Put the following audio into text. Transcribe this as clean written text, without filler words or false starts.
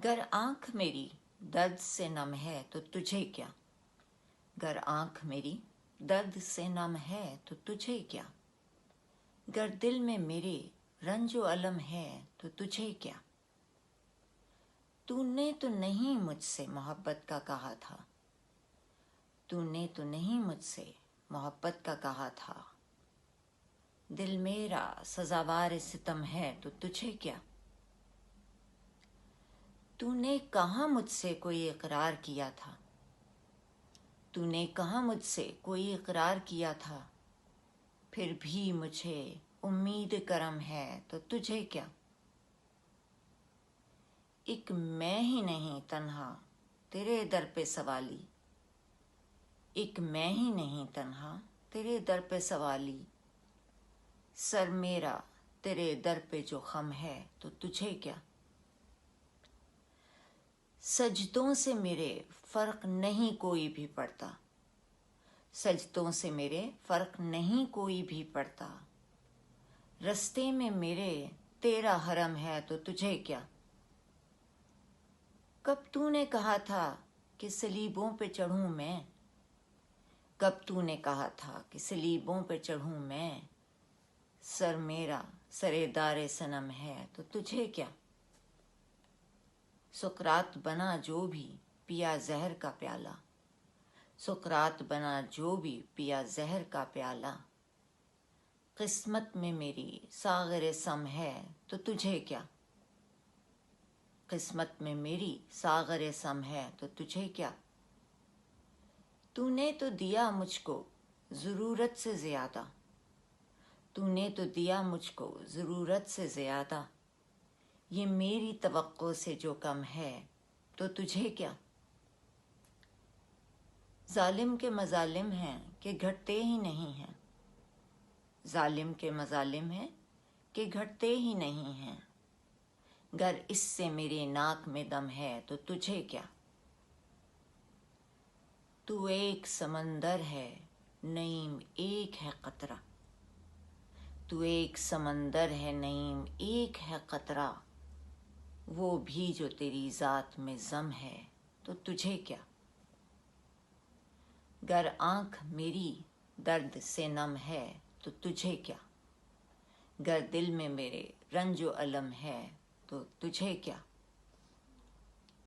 गर आँख मेरी दर्द से नम है तो तुझे क्या, गर आँख मेरी दर्द से नम है तो तुझे क्या, गर दिल में मेरे रंजो अलम है तो तुझे क्या। तूने तो नहीं मुझसे मोहब्बत का कहा था, तूने तो नहीं मुझसे मोहब्बत का कहा था, दिल मेरा सजावार सितम है तो तुझे क्या। तूने कहाँ मुझसे कोई इकरार किया था, तूने कहाँ मुझसे कोई इकरार किया था, फिर भी मुझे उम्मीद करम है तो तुझे क्या। एक मैं ही नहीं तन्हा तेरे दर पे सवाली, एक मैं ही नहीं तन्हा तेरे दर पे सवाली, सर मेरा तेरे दर पे जो खम है तो तुझे क्या। सजदों से मेरे फर्क नहीं कोई भी पड़ता, सजदों से मेरे फर्क नहीं कोई भी पड़ता, रस्ते में मेरे तेरा हरम है तो तुझे क्या। कब तूने कहा था कि सलीबों पे चढ़ूं मैं, कब तूने कहा था कि सलीबों पे चढ़ूं मैं, सर मेरा सरेदारे सनम है तो तुझे क्या। सुकरात बना जो भी पिया जहर का प्याला, सुकरात बना जो भी पिया जहर का प्याला, किस्मत में मेरी सागर सम है तो तुझे क्या, किस्मत में मेरी सागर सम है तो तुझे क्या। तूने तो दिया मुझको ज़रूरत से ज़्यादा, तूने तो दिया मुझको ज़रूरत से ज़्यादा, ये मेरी तवक्को से जो कम है तो तुझे क्या। जालिम के मजालिम हैं कि घटते ही नहीं हैं, जालिम के मजालिम हैं कि घटते ही नहीं हैं, गर इससे मेरे नाक में दम है तो तुझे क्या। तू एक समंदर है नईम एक है कतरा, तू एक समंदर है नईम एक है कतरा, वो भी जो तेरी ज़ात में ज़म है तो तुझे क्या। गर आँख मेरी दर्द से नम है तो तुझे क्या, गर दिल में मेरे रंजो अलम है तो तुझे क्या।